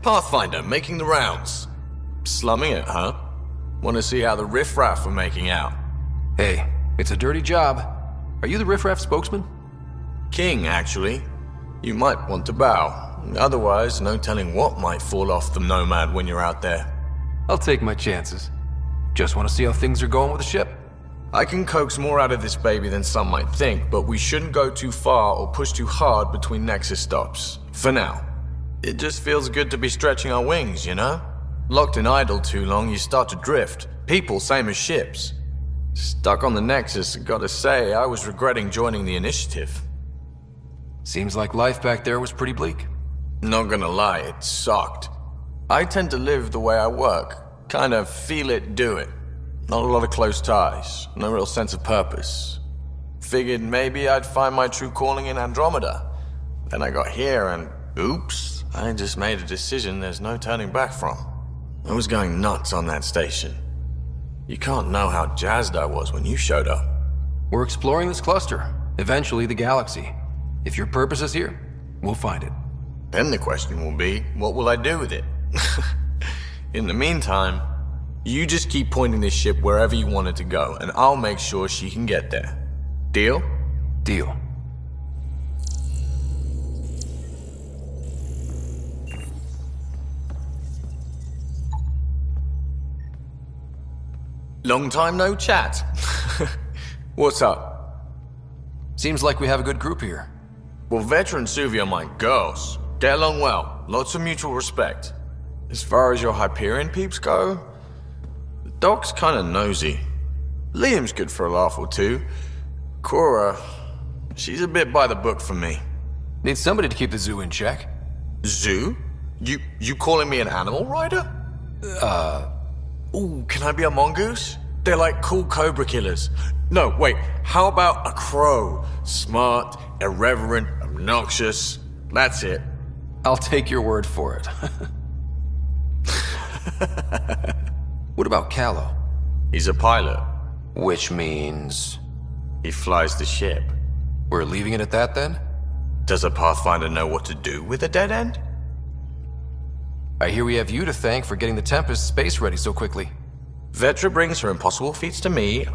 Pathfinder, making the rounds. Slumming it, huh? Want to see how the riffraff are making out? Hey, it's a dirty job. Are you the riffraff spokesman? King, actually. You might want to bow. Otherwise, no telling what might fall off the Nomad when you're out there. I'll take my chances. Just want to see how things are going with the ship. I can coax more out of this baby than some might think, but we shouldn't go too far or push too hard between Nexus stops. For now. It just feels good to be stretching our wings, you know? Locked in idle too long, you start to drift. People, same as ships. Stuck on the Nexus, gotta say, I was regretting joining the Initiative. Seems like life back there was pretty bleak. Not gonna lie, it sucked. I tend to live the way I work. Kind of feel it, do it. Not a lot of close ties, no real sense of purpose. Figured maybe I'd find my true calling in Andromeda. Then I got here and, oops, I just made a decision there's no turning back from. I was going nuts on that station. You can't know how jazzed I was when you showed up. We're exploring this cluster, eventually the galaxy. If your purpose is here, we'll find it. Then the question will be, what will I do with it? In the meantime, you just keep pointing this ship wherever you want it to go, and I'll make sure she can get there. Deal? Deal. Long time no chat. What's up? Seems like we have a good group here. Well, Vetra and Suvi are my girls. Get along well. Lots of mutual respect. As far as your Hyperion peeps go, the doc's kinda nosy. Liam's good for a laugh or two. Cora, she's a bit by the book for me. Need somebody to keep the zoo in check. Zoo? You calling me an animal rider? Ooh, can I be a mongoose? They're like cool cobra killers. No, wait, how about a crow? Smart, irreverent, obnoxious. That's it. I'll take your word for it. What about Callow? He's a pilot. Which means... He flies the ship. We're leaving it at that then? Does a Pathfinder know what to do with a dead end? I hear we have you to thank for getting the Tempest space ready so quickly. Vetra brings her impossible feats to me.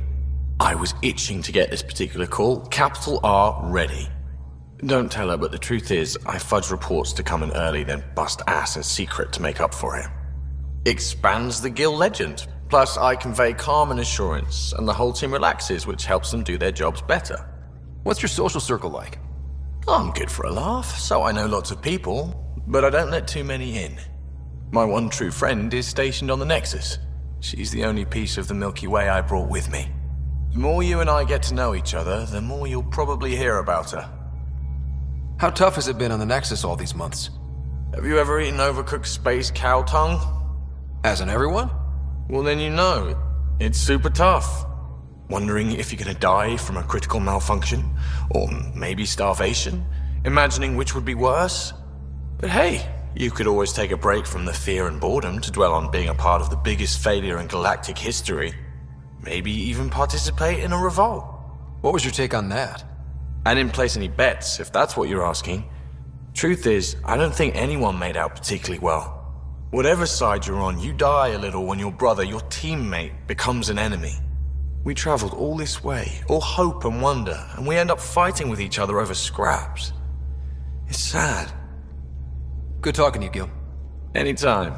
I was itching to get this particular call. Capital R ready. Don't tell her, but the truth is, I fudge reports to come in early, then bust ass in secret to make up for it. Expands the guild legend. Plus, I convey calm and assurance, and the whole team relaxes, which helps them do their jobs better. What's your social circle like? I'm good for a laugh, so I know lots of people, but I don't let too many in. My one true friend is stationed on the Nexus. She's the only piece of the Milky Way I brought with me. The more you and I get to know each other, the more you'll probably hear about her. How tough has it been on the Nexus all these months? Have you ever eaten overcooked space cow tongue? Hasn't everyone? Well, then you know. It's super tough. Wondering if you're gonna die from a critical malfunction, or maybe starvation, imagining which would be worse. But hey, you could always take a break from the fear and boredom to dwell on being a part of the biggest failure in galactic history. Maybe even participate in a revolt. What was your take on that? I didn't place any bets, if that's what you're asking. Truth is, I don't think anyone made out particularly well. Whatever side you're on, you die a little when your brother, your teammate, becomes an enemy. We traveled all this way, all hope and wonder, and we end up fighting with each other over scraps. It's sad. Good talking to you, Gil. Anytime.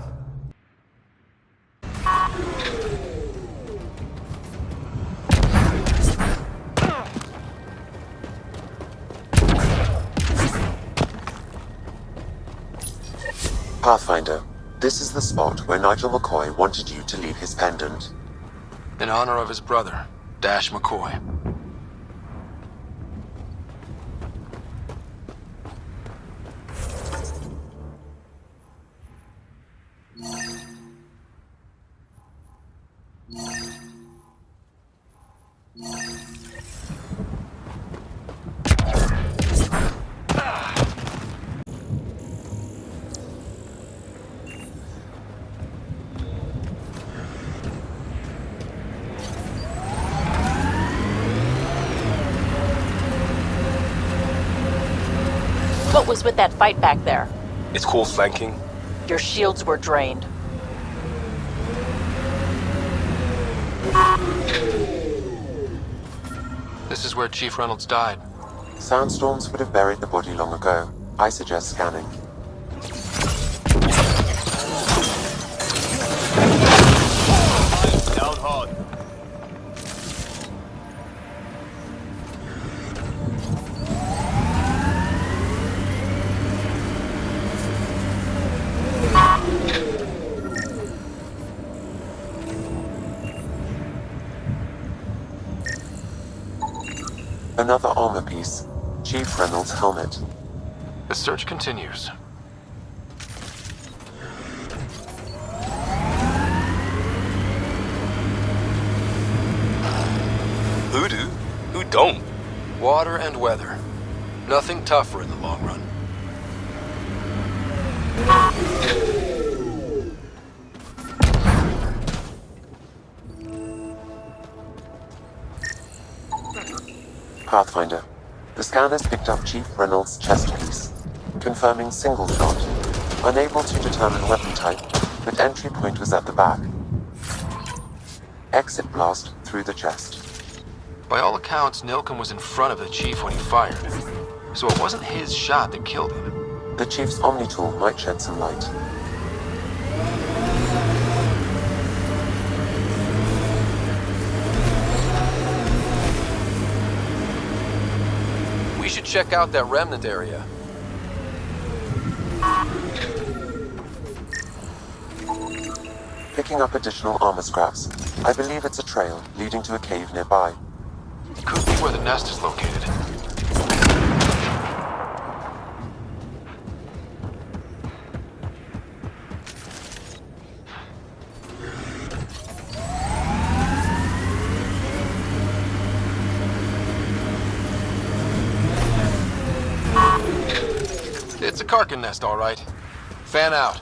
Pathfinder, this is the spot where Nigel McCoy wanted you to leave his pendant. In honor of his brother, Dash McCoy. What was with that fight back there? It's called flanking. Your shields were drained. This is where Chief Reynolds died. Sandstorms would have buried the body long ago. I suggest scanning. Down hard. Another armor piece. Chief Reynolds' helmet. The search continues. Who do? Who don't? Water and weather. Nothing tougher in the long run. Pathfinder. The scanners picked up Chief Reynolds' chest piece, confirming single shot. Unable to determine weapon type, but entry point was at the back. Exit blast through the chest. By all accounts, Nilken was in front of the Chief when he fired. So it wasn't his shot that killed him. The Chief's Omni tool might shed some light. We should check out that remnant area. Picking up additional armor scraps. I believe it's a trail leading to a cave nearby. Could be where the nest is located. It's a Karkin nest, all right. Fan out.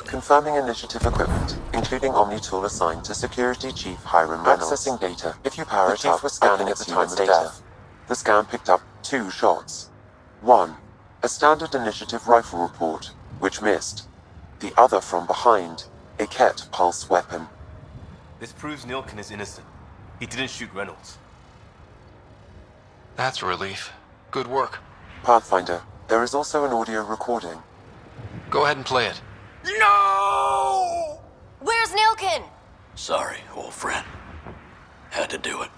Confirming initiative equipment, including Omni tool assigned to Security Chief Hiram Reynolds. Accessing data. If you power it up, was scanning at the time of death. The scan picked up 2 shots. 1. A standard initiative rifle report, which missed. The other from behind, a Ket pulse weapon. This proves Nilken is innocent. He didn't shoot Reynolds. That's a relief. Good work. Pathfinder, there is also an audio recording. Go ahead and play it. No! Where's Nilken? Sorry, old friend. Had to do it.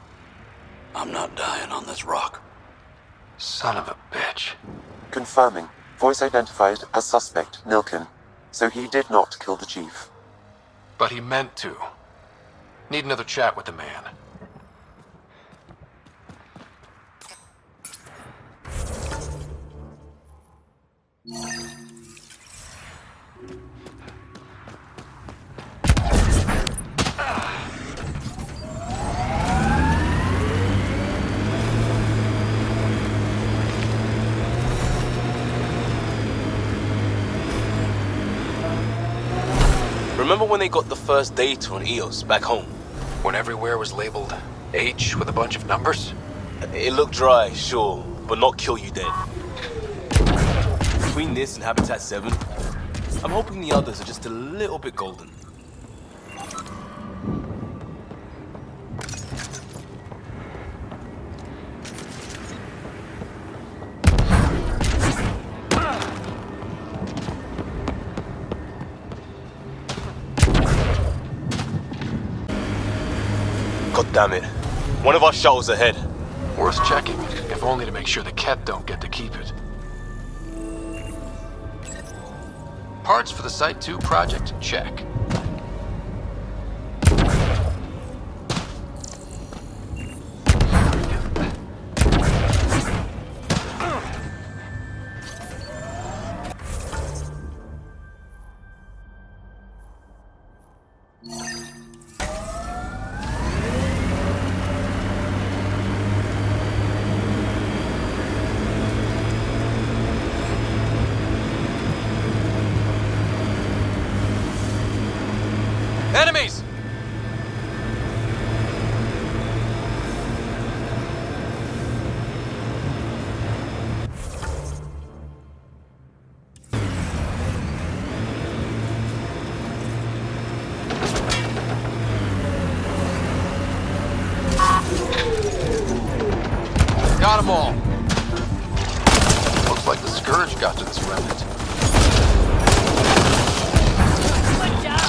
I'm not dying on this rock. Son of a bitch. Confirming. Voice identified as suspect, Nilken. So he did not kill the chief. But he meant to. Need another chat with the man. Remember when they got the first data on EOS back home? When everywhere was labeled H with a bunch of numbers? It looked dry, sure, but not kill you dead. Between this and Habitat 7, I'm hoping the others are just a little bit golden. God damn it. One of our shuttles ahead. Worth checking, if only to make sure the Ket don't get to keep it. Parts for the Site 2 project? Check. Enemies! Got them all. Looks like the Scourge got to this remnant. Good job.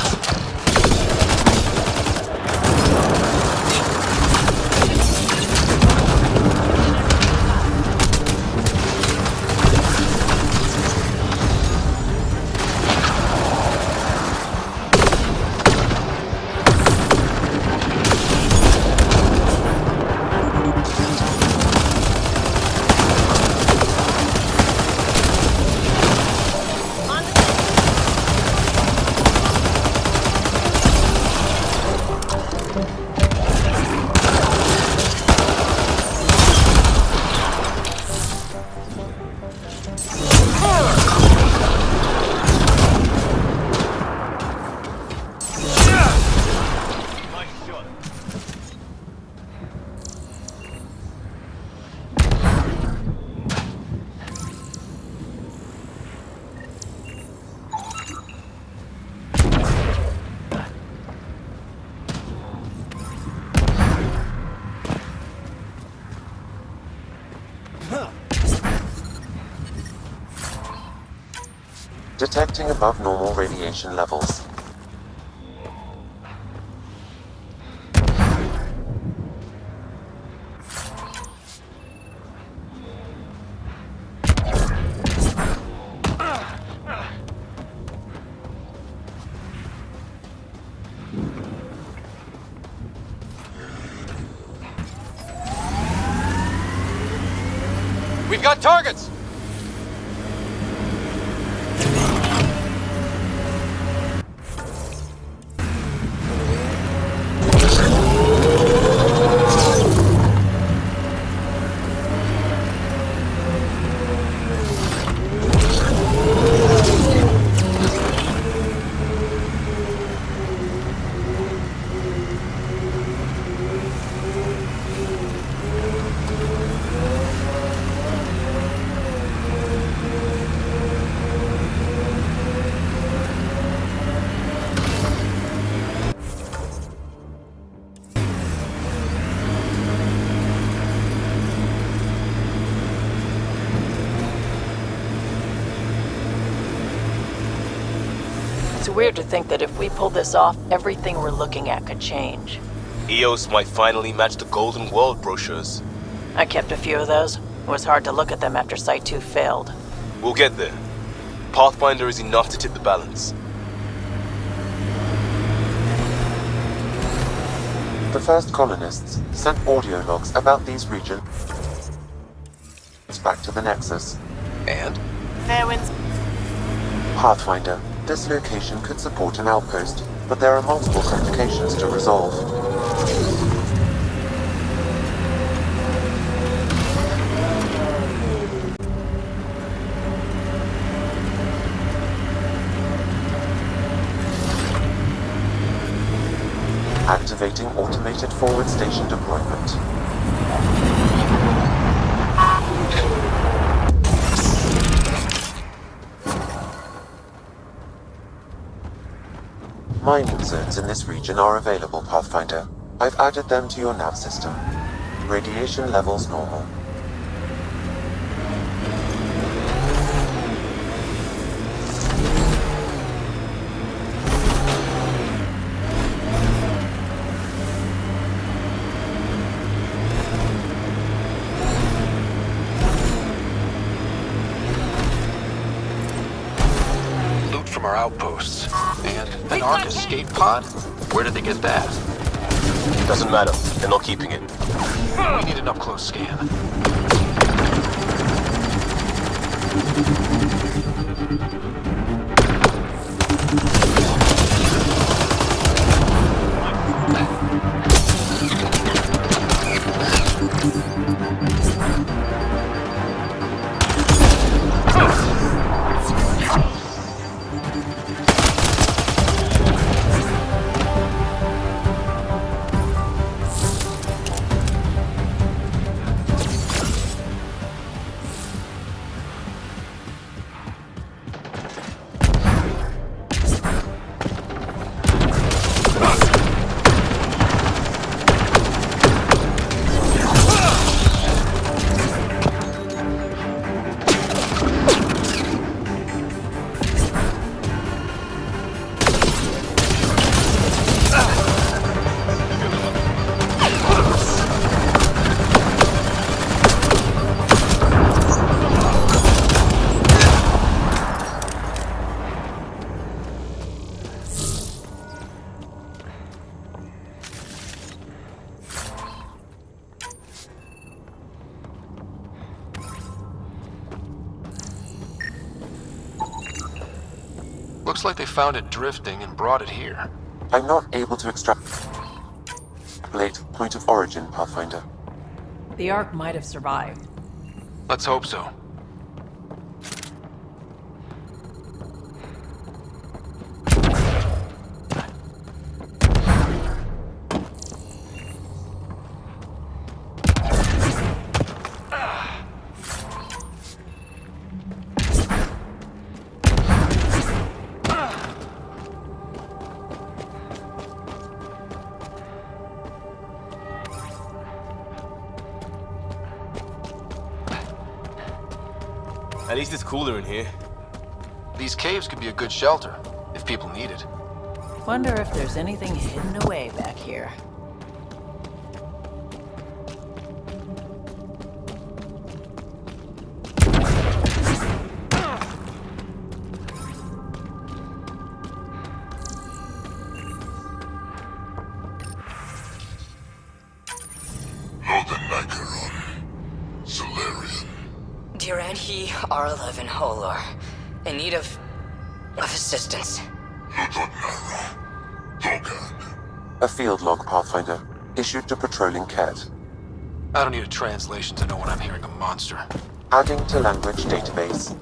Detecting above normal radiation levels. We've got targets! It's weird to think that if we pull this off, everything we're looking at could change. EOS might finally match the Golden World brochures. I kept a few of those. It was hard to look at them after Site 2 failed. We'll get there. Pathfinder is enough to tip the balance. The first colonists sent audio logs about these regions back to the Nexus. And? Fairwinds. Pathfinder, this location could support an outpost, but there are multiple complications to resolve. Activating automated forward station deployment. Mining zones in this region are available, Pathfinder. I've added them to your nav system. Radiation levels normal. Loot from our outposts. And an Ark escape pod? Where did they get that? Doesn't matter. They're not keeping it. We need an up-close scan. Looks like they found it drifting and brought it here. I'm not able to extrapolate point of origin, Pathfinder. The Ark might have survived. Let's hope so. At least it's cooler in here. These caves could be a good shelter, if people need it. Wonder if there's anything hidden away back here. Duran, he R11 Holor. In need of assistance. A field log, Pathfinder, issued to patrolling cat. I don't need a translation to know when I'm hearing a monster. Adding to language database.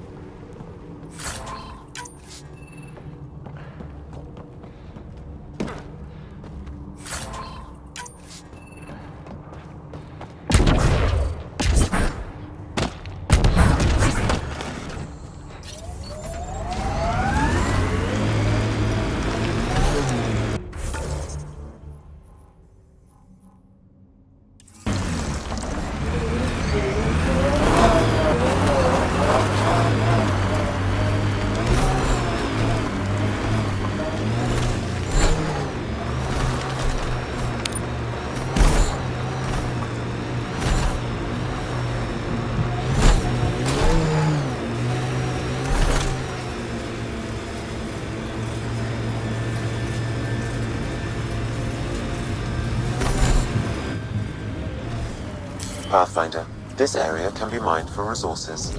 Pathfinder, this area can be mined for resources.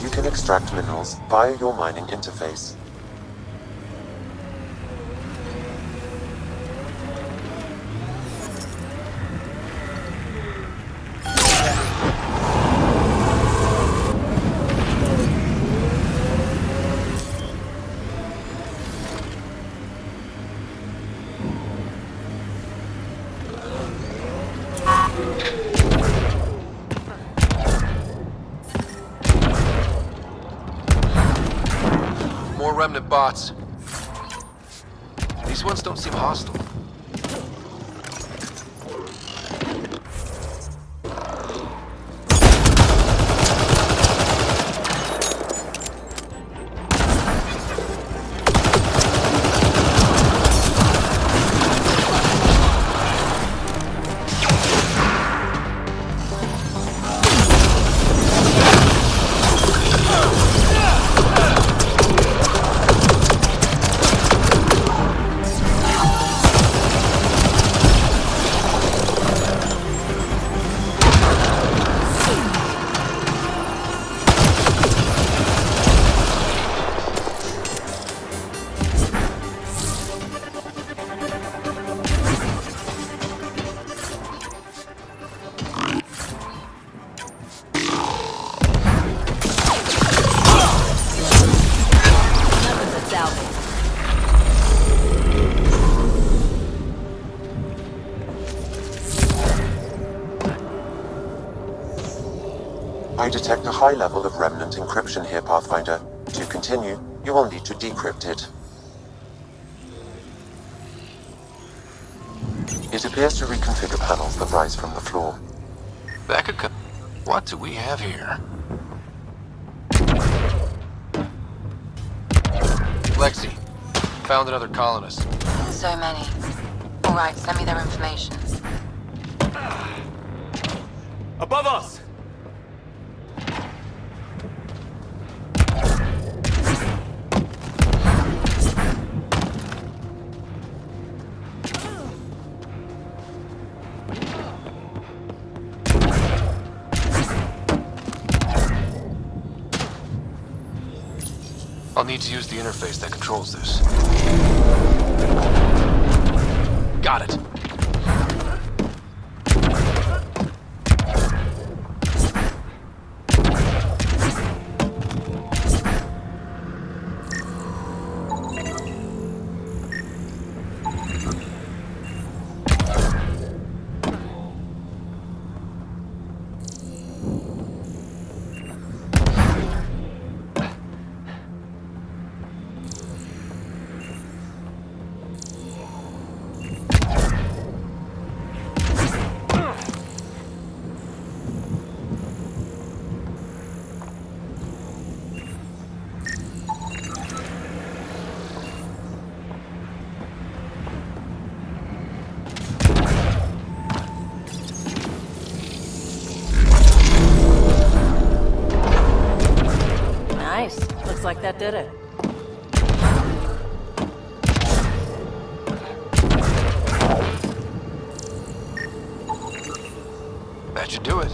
You can extract minerals via your mining interface. More remnant bots. These ones don't seem hostile. I detect a high level of remnant encryption here, Pathfinder. To continue, you will need to decrypt it. It appears to reconfigure panels that rise from the floor. That could What do we have here? Lexi, found another colonist. So many. All right, send me their information. Above us! I'll need to use the interface that controls this. Got it. Nice. Looks like that did it. That should do it.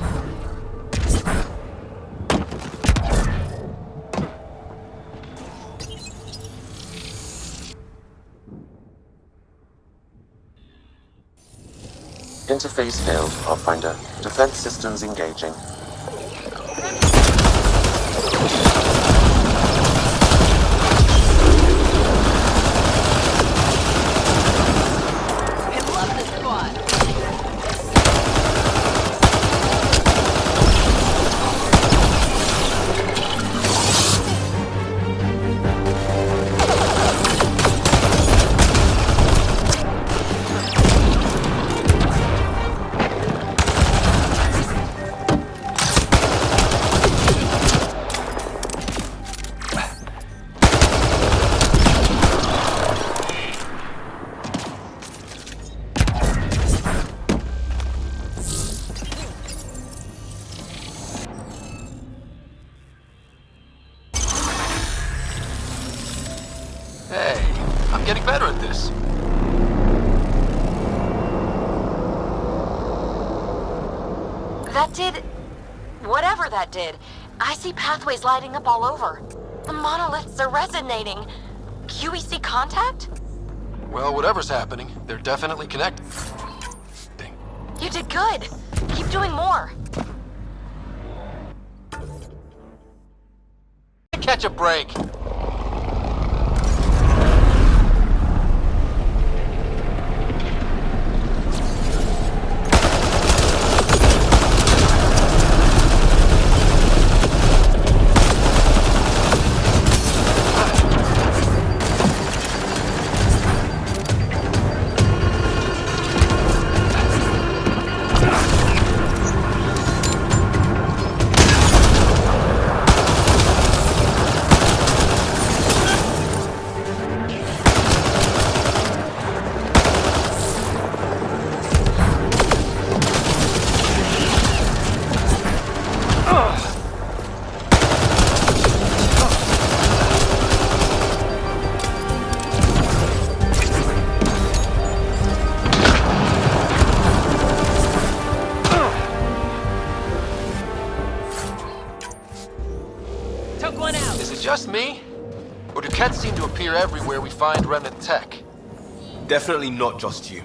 Interface failed, Pathfinder. Defense systems engaging. I love this squad. Hey, I'm getting better at this. That did... whatever that did. I see pathways lighting up all over. The monoliths are resonating. QEC contact? Well, whatever's happening, they're definitely connected. You did good. Keep doing more. Catch a break. Took one out. Is it just me? Or do cats seem to appear everywhere we find remnant tech? Definitely not just you.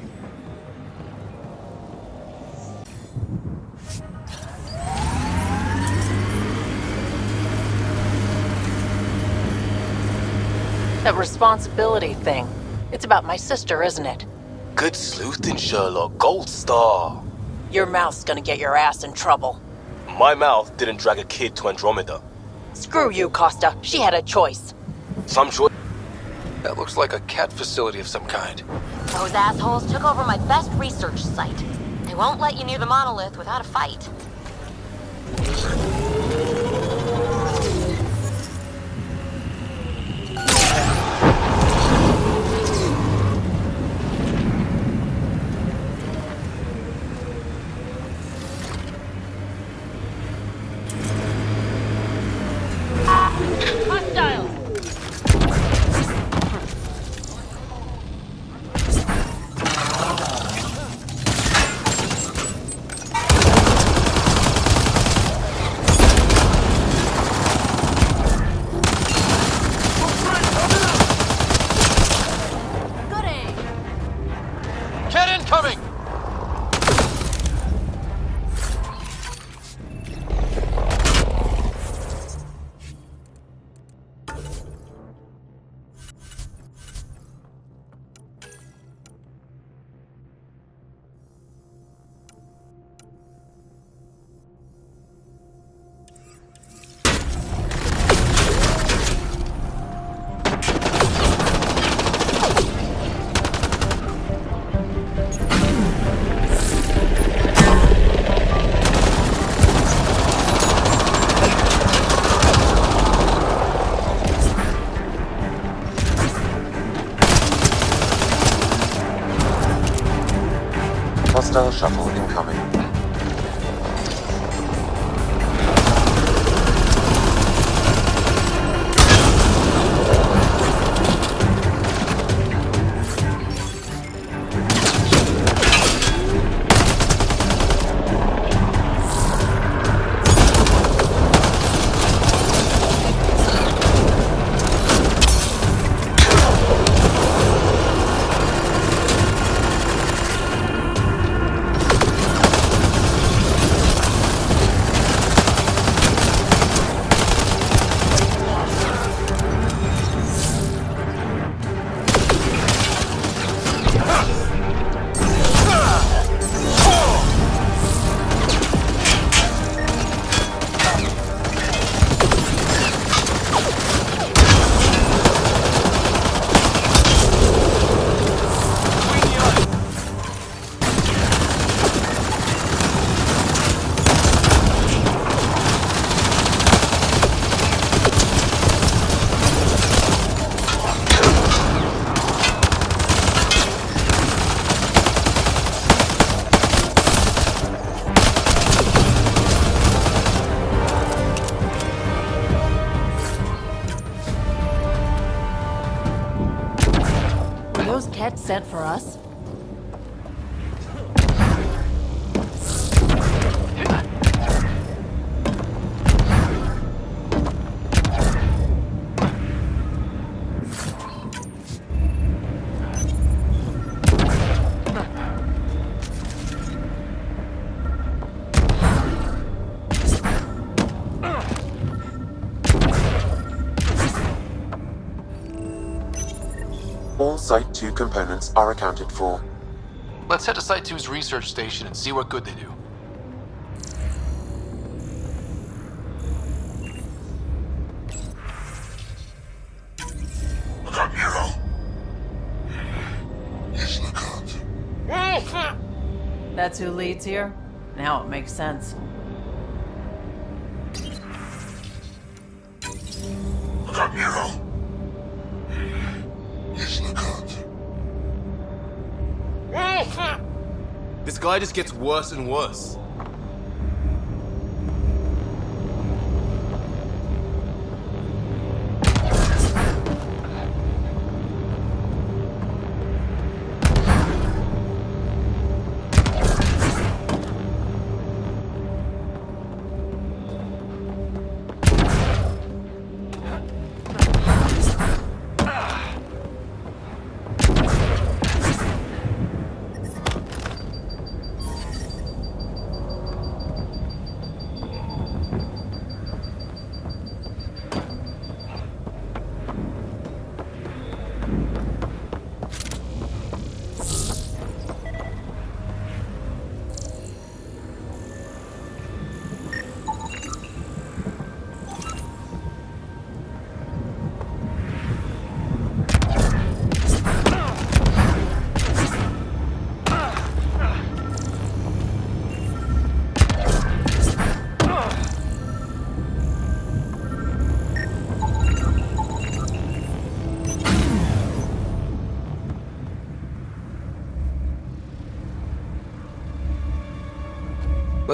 That responsibility thing. It's about my sister, isn't it? Good sleuthing, Sherlock. Gold star. Your mouth's gonna get your ass in trouble. My mouth didn't drag a kid to Andromeda. Screw you, Costa. She had a choice. Some choice. That looks like a cat facility of some kind. Those assholes took over my best research site. They won't let you near the monolith without a fight. Hostile. Good aim. Cat incoming! Hostile shuttle incoming. Those cats sent for us? All Site 2 components are accounted for. Let's head to Site 2's research station and see what good they do. Look up, Hero. Yes, look up. That's who leads here? Now it makes sense. Look up, Hero. Yes, look up. This guy just gets worse and worse.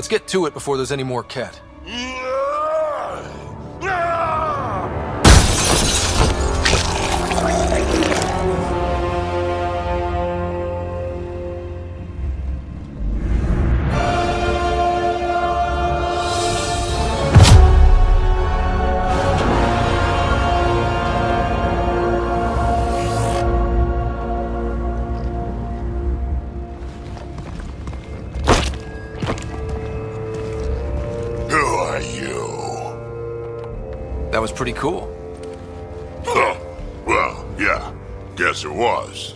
Let's get to it before there's any more Ket. Who are you? That was pretty cool. Huh. Well, yeah. Guess it was.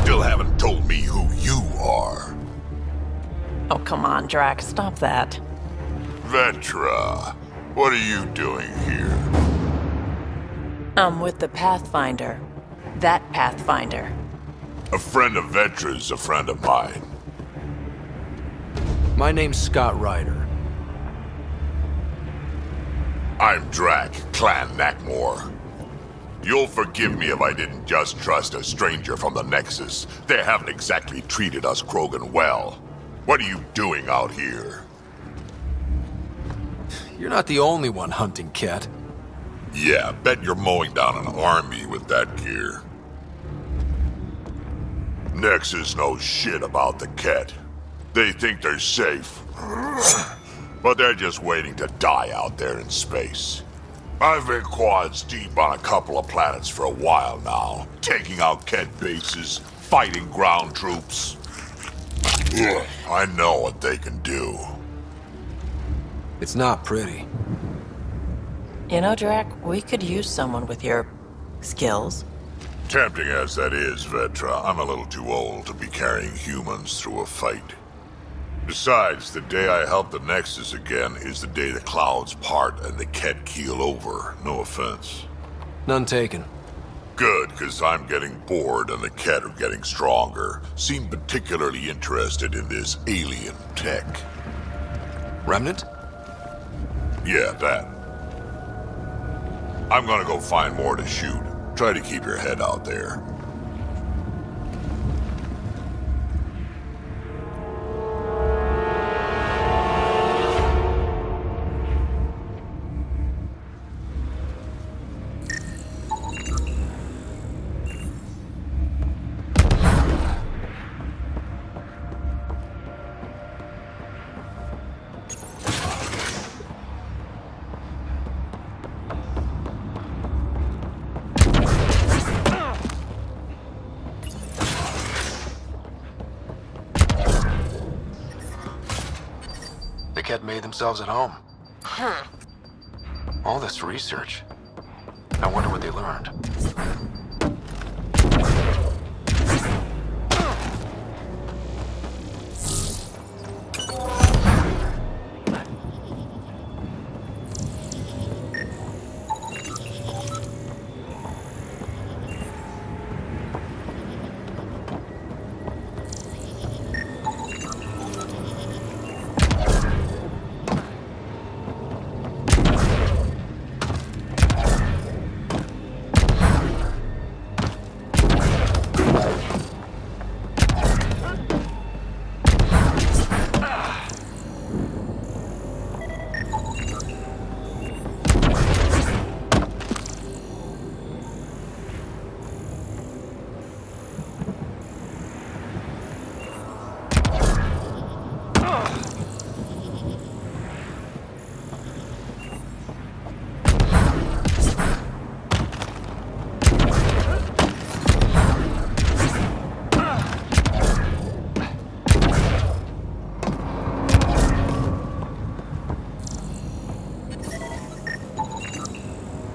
Still haven't told me who you are. Oh, come on, Drax, stop that. Vetra, what are you doing here? I'm with the Pathfinder. That Pathfinder. A friend of Vetra's a friend of mine. My name's Scott Ryder. I'm Drac, Clan Nakmor. You'll forgive me if I didn't just trust a stranger from the Nexus. They haven't exactly treated us Krogan well. What are you doing out here? You're not the only one hunting Ket. Yeah, bet you're mowing down an army with that gear. Nexus knows shit about the Ket. They think they're safe. But they're just waiting to die out there in space. I've been quads deep on a couple of planets for a while now, taking out Ket bases, fighting ground troops. Ugh, I know what they can do. It's not pretty. You know, Drac, we could use someone with your skills. Tempting as that is, Vetra, I'm a little too old to be carrying humans through a fight. Besides, the day I help the Nexus again is the day the clouds part and the Ket keel over. No offense. None taken. Good, because I'm getting bored and the Ket are getting stronger. Seem particularly interested in this alien tech. Remnant? Yeah, that. I'm gonna go find more to shoot. Try to keep your head out there. The Ket made themselves at home. All this research. I wonder what they learned.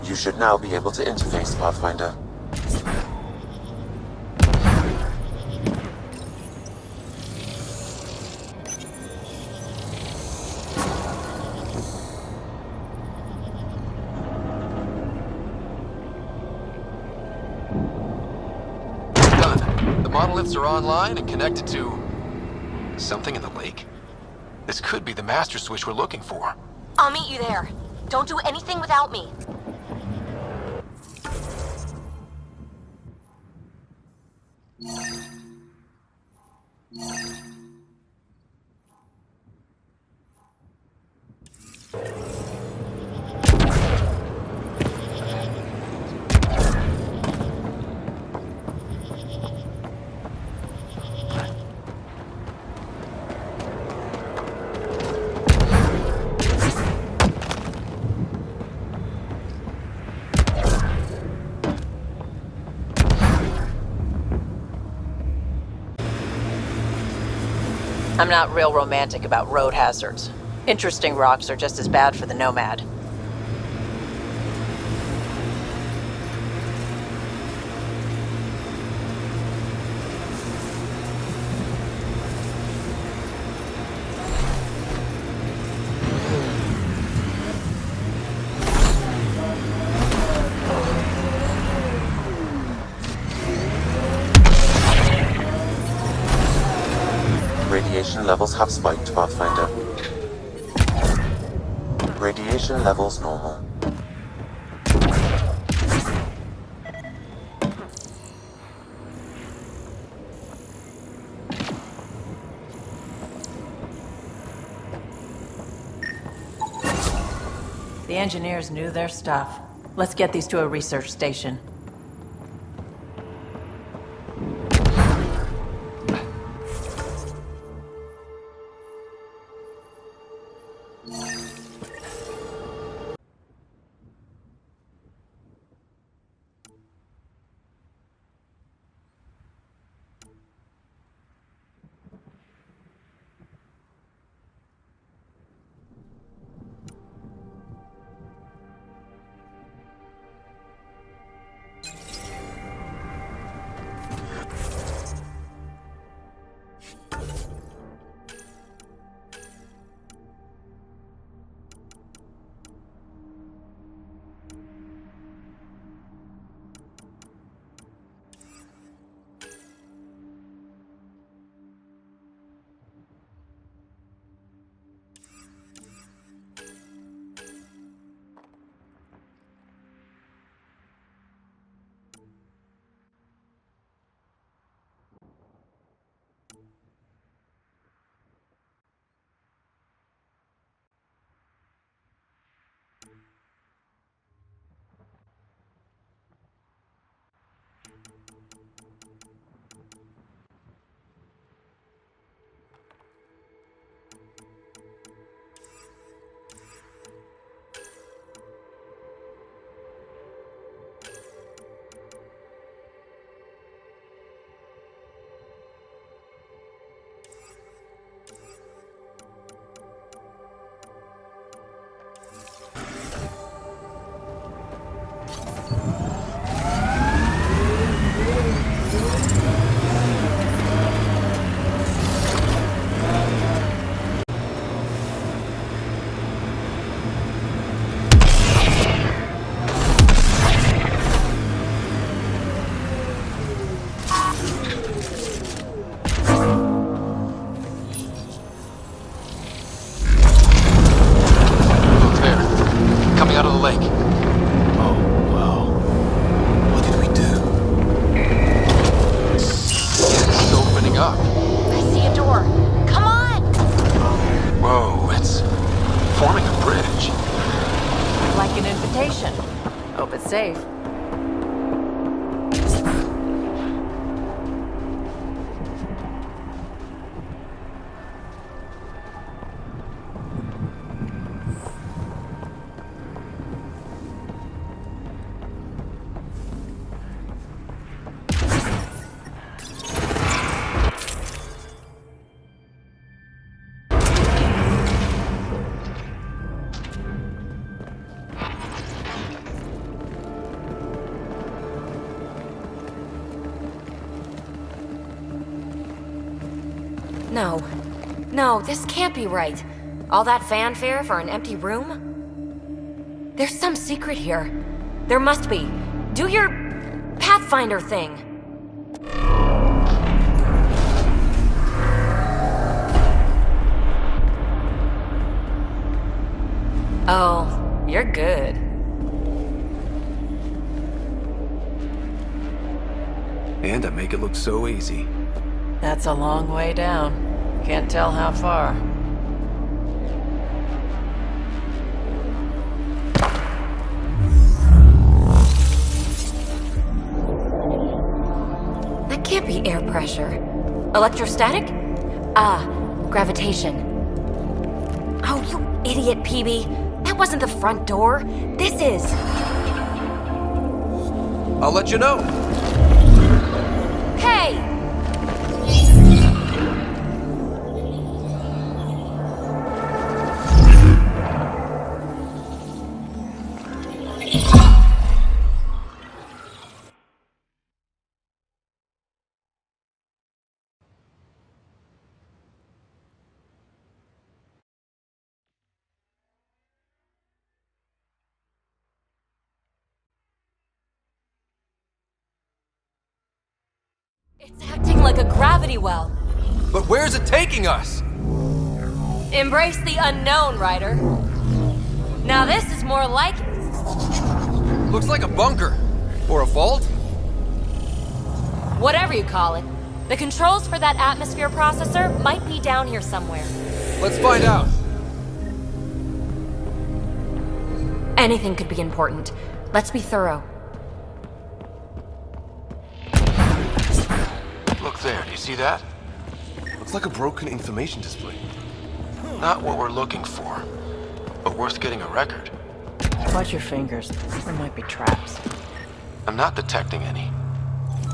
You should now be able to interface, Pathfinder. Done. The monoliths are online and connected to something in the lake. This could be the master switch we're looking for. I'll meet you there. Don't do anything without me. I'm not real romantic about road hazards. Interesting rocks are just as bad for the Nomad. Radiation levels have spiked, Pathfinder. Radiation levels normal. The engineers knew their stuff. Let's get these to a research station. Hope it's safe. No, this can't be right. All that fanfare for an empty room? There's some secret here. There must be. Do your Pathfinder thing. Oh, you're good. And I make it look so easy. That's a long way down. Can't tell how far. That can't be air pressure. Electrostatic? Ah, gravitation. Oh, you idiot, PB. That wasn't the front door. This is. I'll let you know. Hey! It's acting like a gravity well. But where's it taking us? Embrace the unknown, Ryder. Now this is more like it. Looks like a bunker. Or a vault? Whatever you call it. The controls for that atmosphere processor might be down here somewhere. Let's find out. Anything could be important. Let's be thorough. Look there, do you see that? Looks like a broken information display. Not what we're looking for, but worth getting a record. Watch your fingers. There might be traps. I'm not detecting any.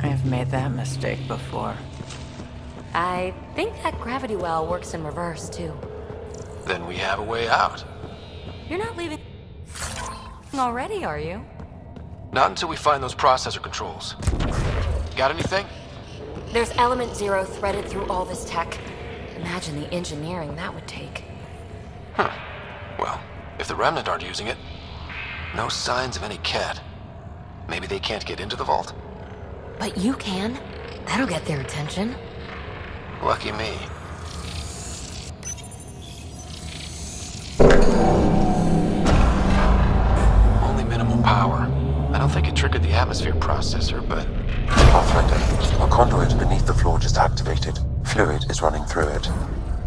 I have made that mistake before. I think that gravity well works in reverse, too. Then we have a way out. You're not leaving already, are you? Not until we find those processor controls. Got anything? There's Element Zero threaded through all this tech. Imagine the engineering that would take. Well, if the Remnant aren't using it, no signs of any cat. Maybe they can't get into the vault? But you can. That'll get their attention. Lucky me. Only minimal power. I don't think it triggered the atmosphere processor, but... Pathfinder, a conduit beneath the floor just activated. Fluid is running through it.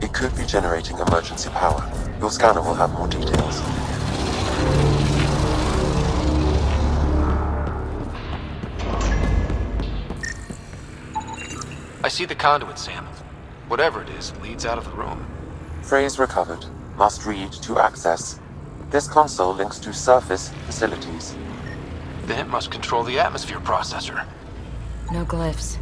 It could be generating emergency power. Your scanner will have more details. I see the conduit, Sam. Whatever it is, it leads out of the room. Phrase recovered. Must read to access. This console links to surface facilities. Then it must control the atmosphere processor. No glyphs.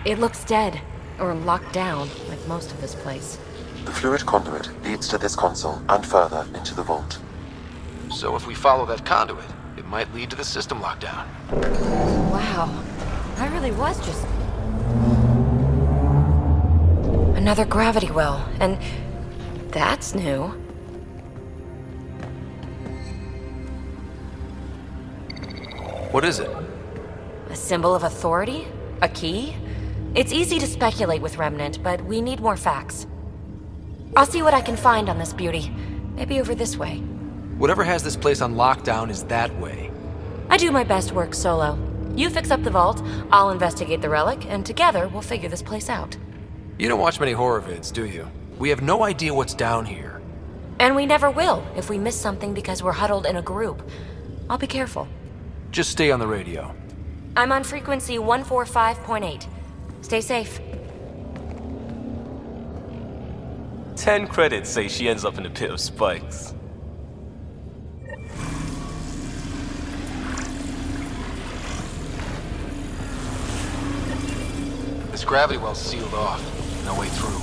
It looks dead, or locked down, like most of this place. The fluid conduit leads to this console and further into the vault. So if we follow that conduit, it might lead to the system lockdown. Wow. That really was just... another gravity well, and that's new. What is it? A symbol of authority? A key? It's easy to speculate with Remnant, but we need more facts. I'll see what I can find on this beauty. Maybe over this way. Whatever has this place on lockdown is that way. I do my best work solo. You fix up the vault, I'll investigate the relic, and together we'll figure this place out. You don't watch many horror vids, do you? We have no idea what's down here. And we never will if we miss something because we're huddled in a group. I'll be careful. Just stay on the radio. I'm on frequency 145.8. Stay safe. 10 credits say she ends up in a pit of spikes. This gravity well's sealed off. No way through.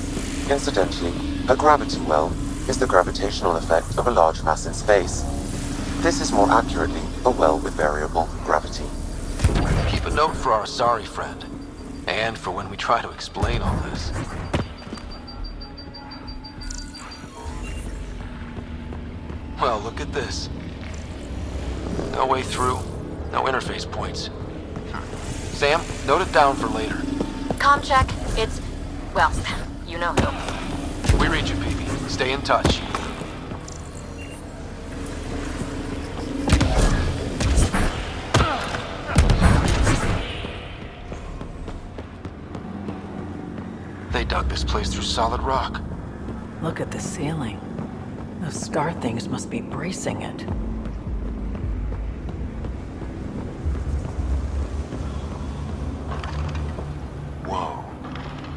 Incidentally, a gravity well is the gravitational effect of a large mass in space. This is more accurately a well with variable gravity. Keep a note for our sorry friend. And for when we try to explain all this. Well, look at this. No way through. No interface points. Sam, note it down for later. Comm check. It's... well, you know who. We read you, baby. Stay in touch. They dug this place through solid rock. Look at the ceiling. Those star things must be bracing it. Whoa.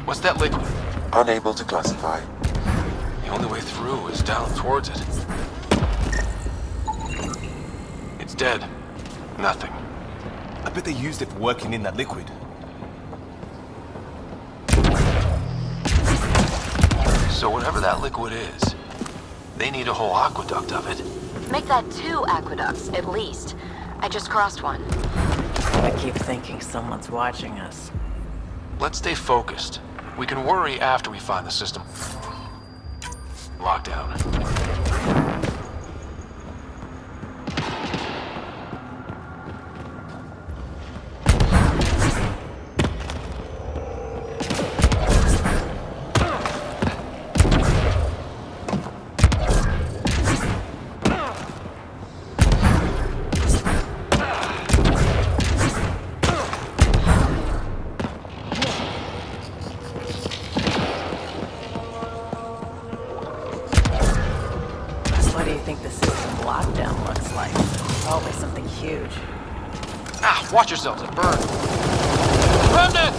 What's that liquid? Unable to classify. The only way through is down towards it. It's dead. Nothing. I bet they used it for working in that liquid. So whatever that liquid is, they need a whole aqueduct of it. Make that 2 aqueducts, at least. I just crossed one. I keep thinking someone's watching us. Let's stay focused. We can worry after we find the system. Lockdown. think the system lockdown looks like. Probably something huge. Ah, watch yourselves, it burns. Remnant!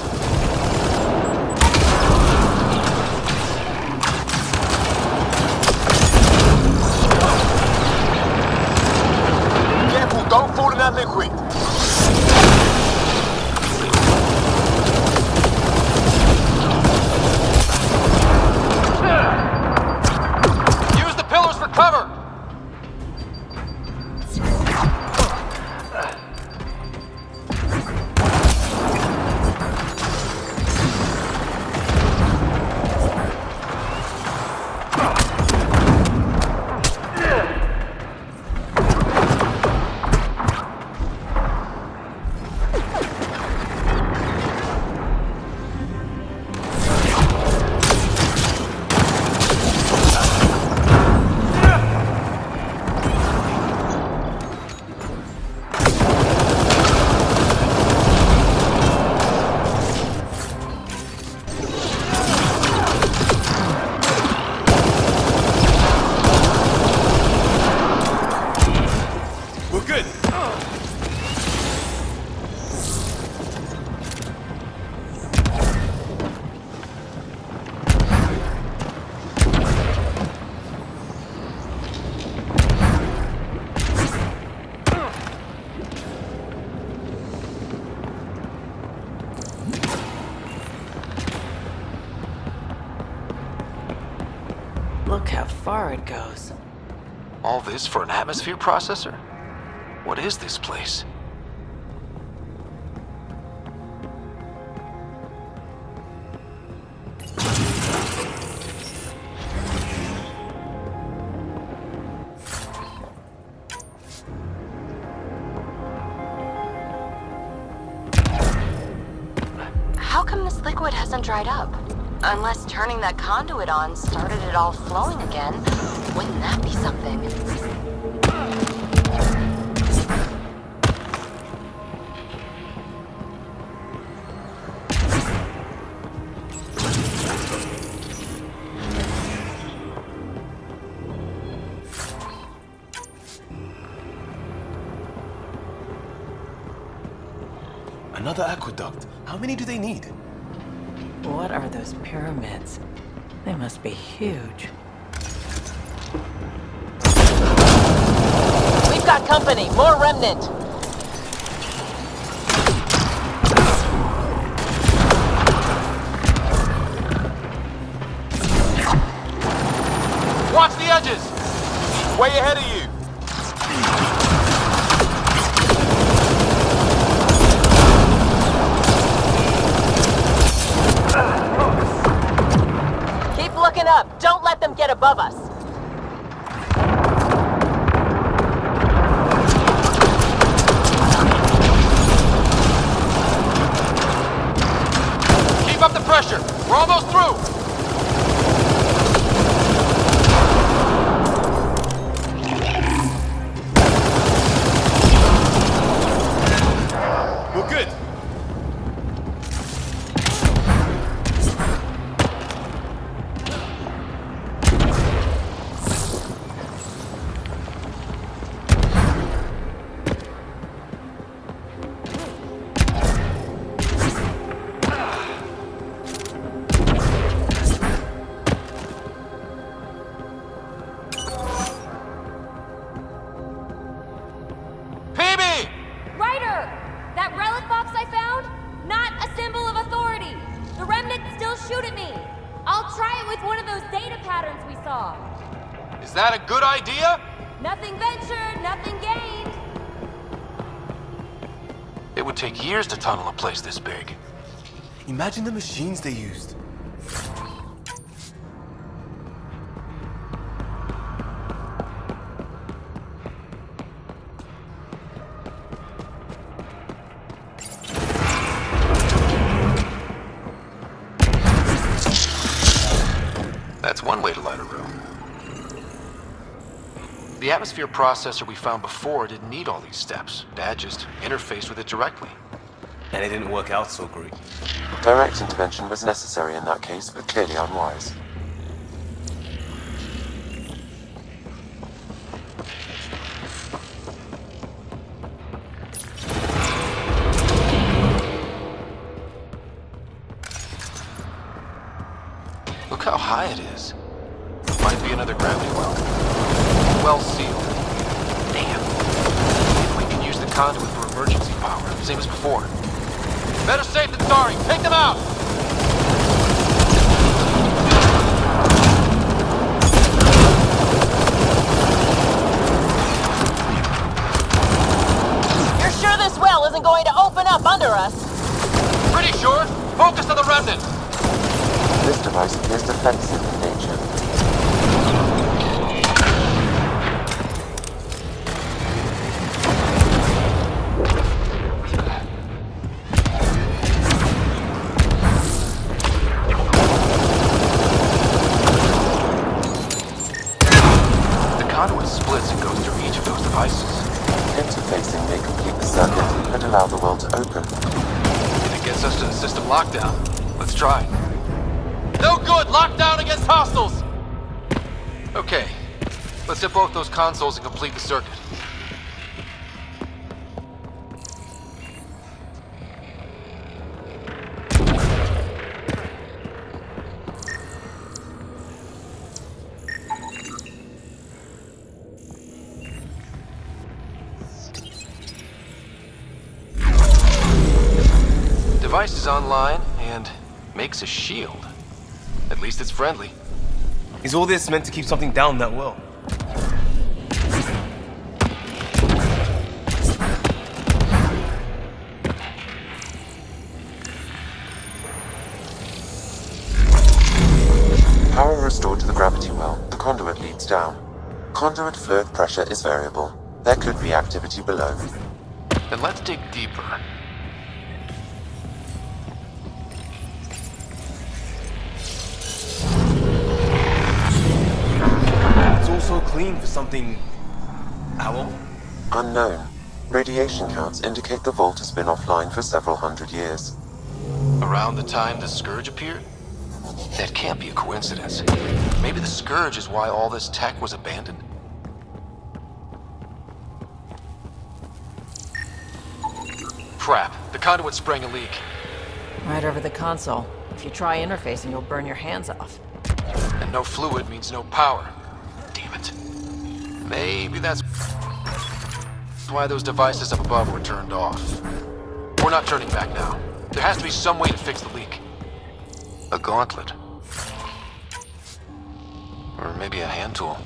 Careful, don't fall in that liquid. Use the pillars for cover! We're good. Look how far it goes. All this for an atmosphere processor? What is this place? How come this liquid hasn't dried up? Unless turning that conduit on started it all flowing again. Wouldn't that be something? Another aqueduct. How many do they need? What are those pyramids? They must be huge. We've got company. More remnant. Watch the edges! Way ahead of you. Keep looking up. Don't let them get above us. Keep up the pressure! We're almost through! We're good. PB! Ryder! That relic box I found? Not a symbol of authority. The remnants still shoot at me. I'll try it with one of those data patterns we saw. Is that a good idea? Nothing ventured, nothing gained. It would take years to tunnel a place this big. Imagine the machines they used. That's one way to light a room. The atmosphere processor we found before didn't need all these steps. Dad just interfaced with it directly. And it didn't work out so great. Direct intervention was necessary in that case, but clearly unwise. high it is. Might be another gravity well. Well sealed. Damn. Maybe we can use the conduit for emergency power, same as before. Better safe than sorry. Take them out! You're sure this well isn't going to open up under us? Pretty sure. Focus on the remnant. This device appears defensive in nature. The conduit splits and goes through each of those devices. Interfacing may complete the circuit and allow the well to open. If it gets us to the system lockdown, let's try. No good! Lockdown against hostiles! Okay, let's hit both those consoles and complete the circuit. Device is online and makes a shield. At least it's friendly. Is all this meant to keep something down that well? Power restored to the gravity well. The conduit leads down. Conduit fluid pressure is variable. There could be activity below. Then let's dig deeper. It's all so clean for something... how old? Unknown. Radiation counts indicate the vault has been offline for several hundred years. Around the time the Scourge appeared? That can't be a coincidence. Maybe the Scourge is why all this tech was abandoned? Crap, the conduit sprang a leak. Right over the console. If you try interfacing, you'll burn your hands off. And no fluid means no power. Damn it. Maybe that's why those devices up above were turned off. We're not turning back now. There has to be some way to fix the leak. A gauntlet. Or maybe a hand tool.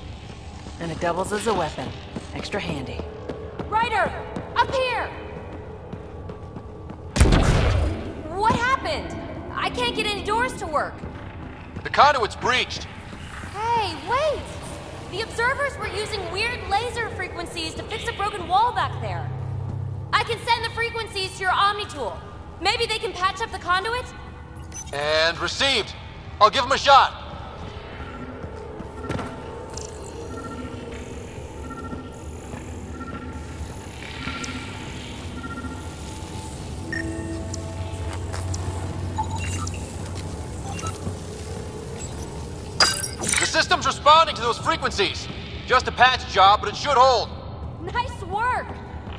And it doubles as a weapon. Extra handy. Ryder! Up here! What happened? I can't get any doors to work. The conduit's breached. Hey, wait! The observers were using weird laser frequencies to fix a broken wall back there. I can send the frequencies to your Omni tool. Maybe they can patch up the conduit? And received. I'll give him a shot. The system's responding to those frequencies. Just a patch job, but it should hold. Nice work!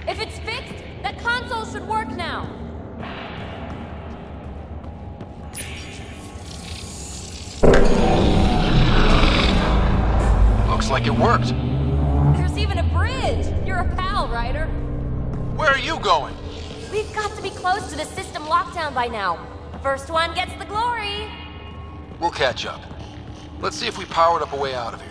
If it's fixed, that console should work now. Looks like it worked. There's even a bridge! You're a pal, Ryder. Where are you going? We've got to be close to the system lockdown by now. First one gets the glory. We'll catch up. Let's see if we powered up a way out of here.